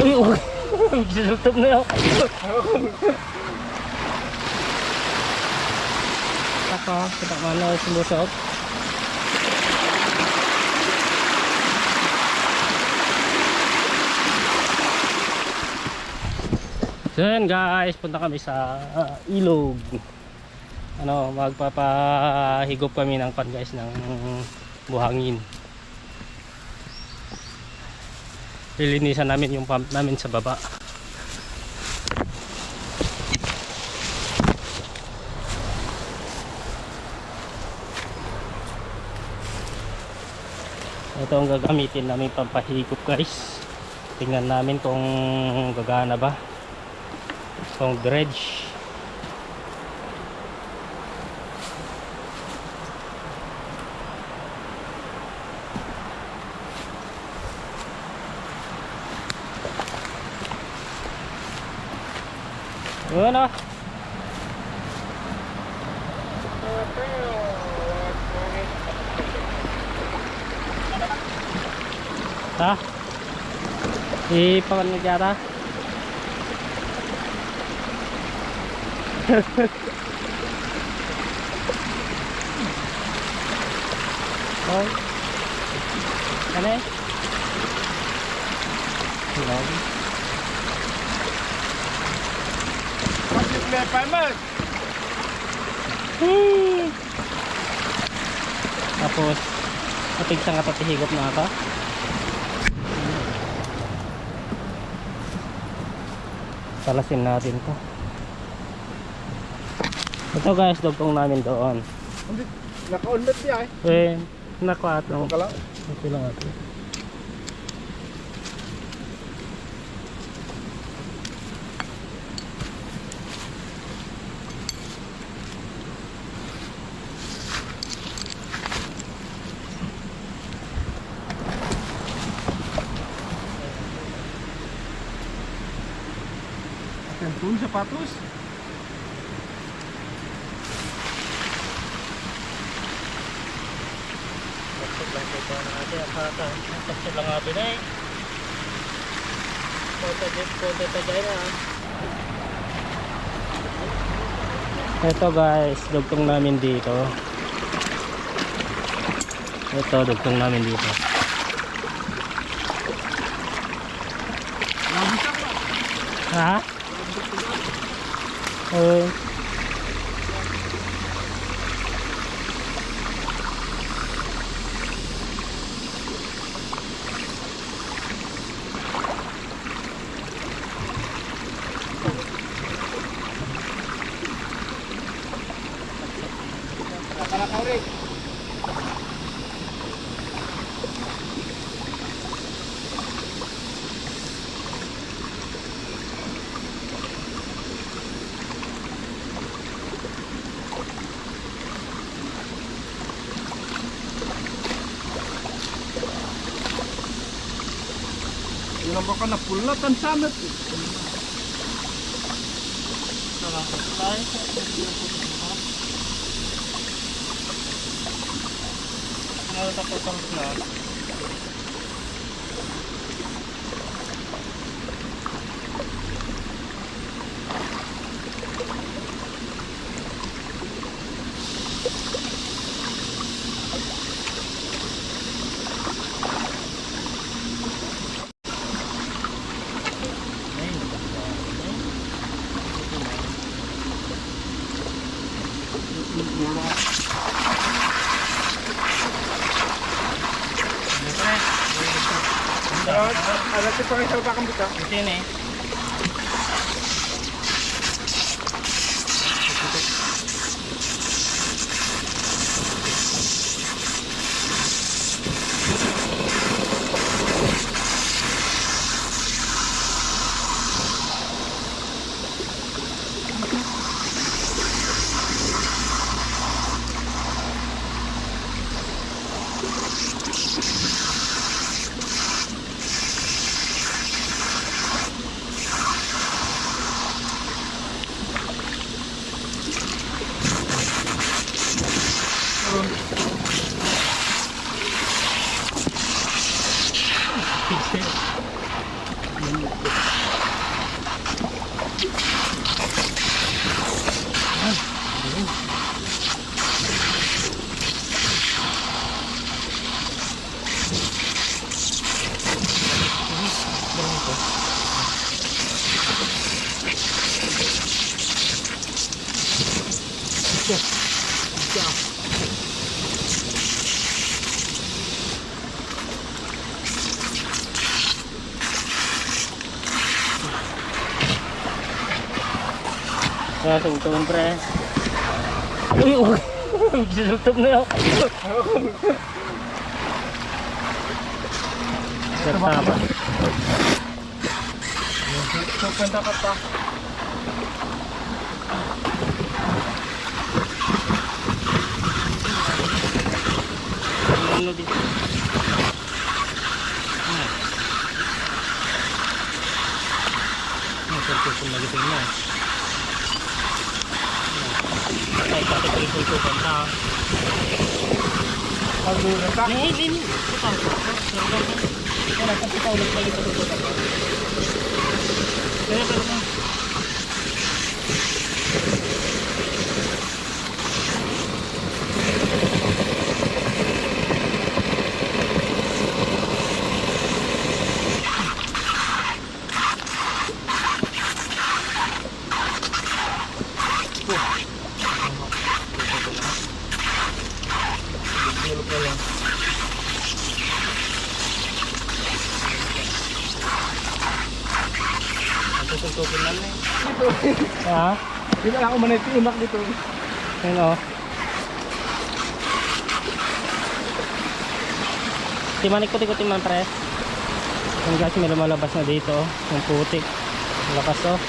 Uy, uy. Sultop na yun. Ako, kita mana sumusot. So yan guys, punta kami sa ilog. Ano, magpapahigop kami ng pan guys ng buhangin. Lilinisan namin yung pump namin sa baba. Ito ang gagamitin namin pampahigop guys. Tingnan namin kung gagana ba. Kung dredge. Yun ah. Ha? Ipakan mo yata? Oh. Ano eh? Hello. Tapos matig sa nga tatihigop na ata. Talasin natin to. Ito guys, dugtong namin doon. Naka-unmet niya eh. Nakuha ito. Okay lang ito. Atentum sapatos. Lang natin eh. Ito guys, dugtong namin dito. Ito, dugtong namin dito. Ha? Oh. Ilang baka na pulatan sanat. Ada pa kayo sa bakang buta. Ito yun eh. siya. Kaya sugtong pre. Uy, uy. Sugtong na yun. Tama. So, kanta ka pa. Ano dito? Sugtong magiting na. Ay, pati ko kanta. Paglunan ka. Lini. Ito. Wala kasi pa ulit lagi ito. Pero. Tutugin lang eh. Dito. Ha? Di ba ako manitiunak dito? Ayun o. Timanik-kuti-kuti man pre. Yung guys may lumalabas na dito. Yung putik. Lakas o.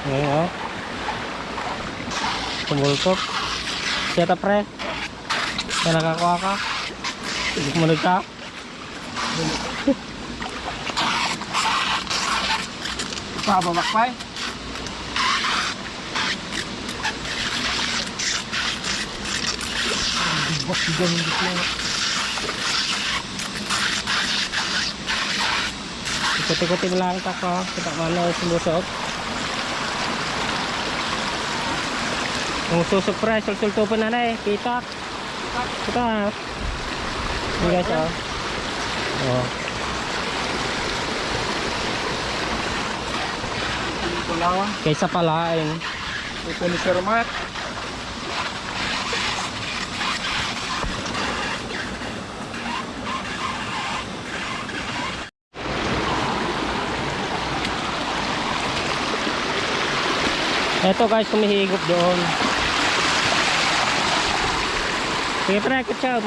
Ngayon o. Tumulkot. Seta pre. Kaya nakakuha ka. Sumunod ka. Pababakpay. Bos diyan dito. Ikuti-kuti mo lang ka ko. Kita mana sumusok. Kung susok pre, sul-sulto pa na na eh. Pitak. Kita. Ini guys oh. Oh. Pulawan. Kaysa palain. Ito ni Sir Mark. Eto guys, kumihigop doon. Sige pre, kutsam.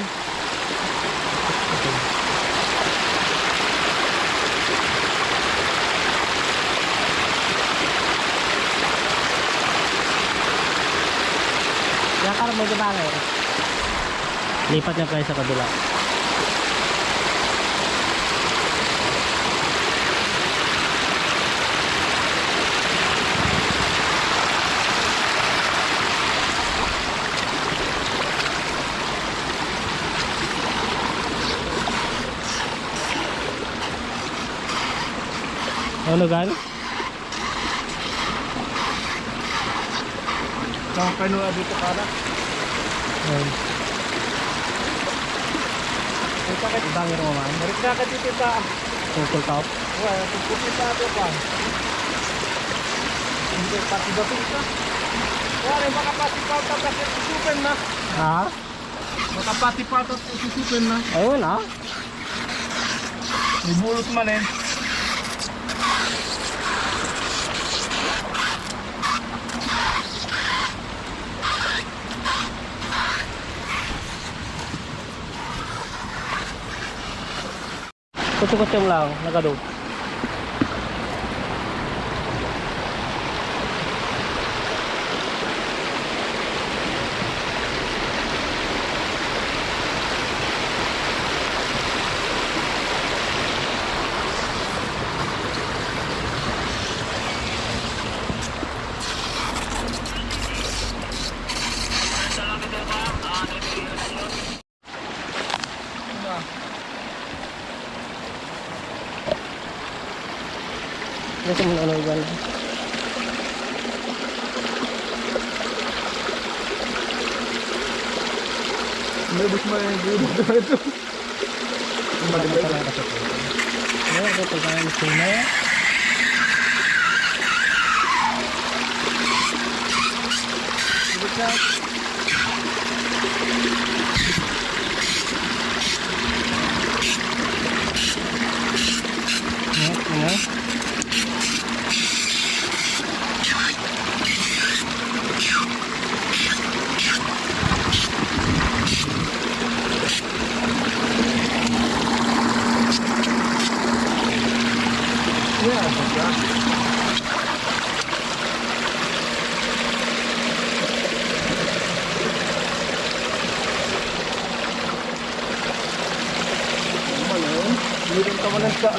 Yakar mo di ba ngayon? Lipat na pre sa kabila. Ano gan? Kung kano dito kada. Ito ka ibang mo man. Mereka ka dito ta. Tungkol ka. Wala, tukutin sa ato pa. Hindi pati dating ka. Wala, makapati-pata kasi susupen na. Ha? Makapati-pata susupen na. Ayun ah. May bulot man eh. Kutsum-kutsum lang, nagadog. Kasi mo nanugan. Nabos mo yung gulong ito. Maganda lang kasi po. Ano ito ito kaya gusto mo? Ibig na. Ano? Yeah, basta. Hindi rin kamalan sa...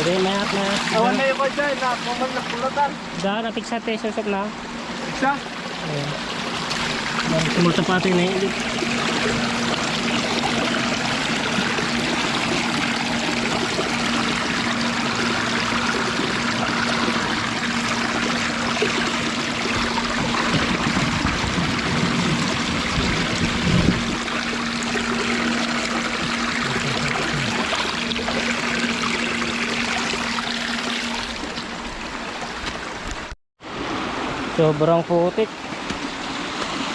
Hindi, mayat na. Awan na yung kay dyan, nakakuman na kulatan. Dahil napik sa te, susok na. Isa? Ayan. Sumulta pa ito yung nailig. Sobrang putik.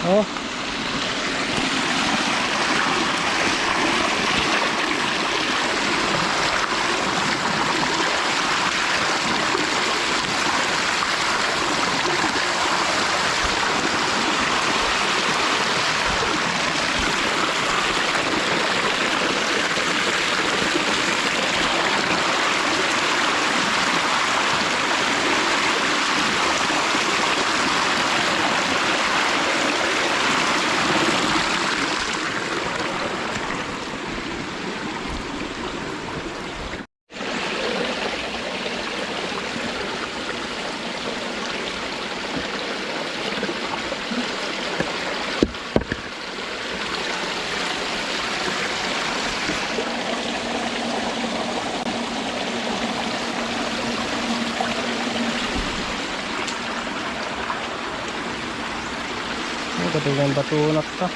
Oh. Katulang batunat ka.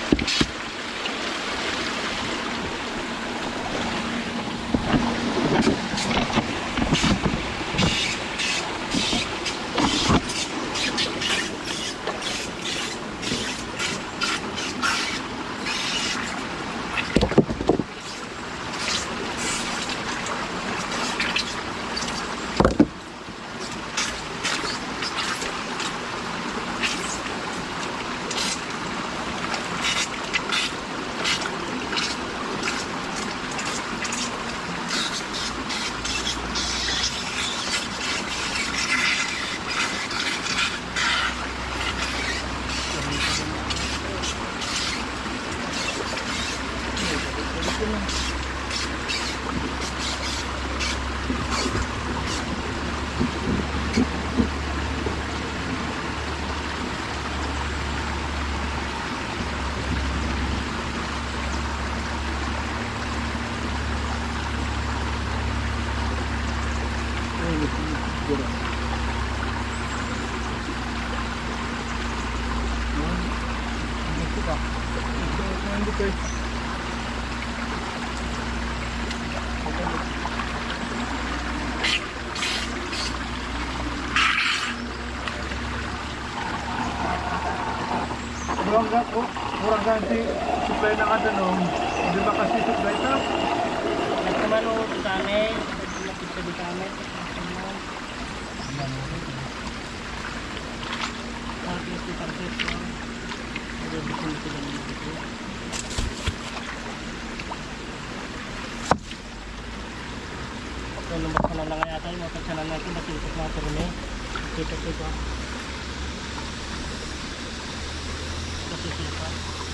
Kurang ganti supply ng ano no. Di ba kasi supply ito? Nagkamano ito kami. Nagkamano ito kami. Lumabas ka na lang yata yung mapagsanan natin. Nakikita na ito rin eh. Nakikita. Nakikita.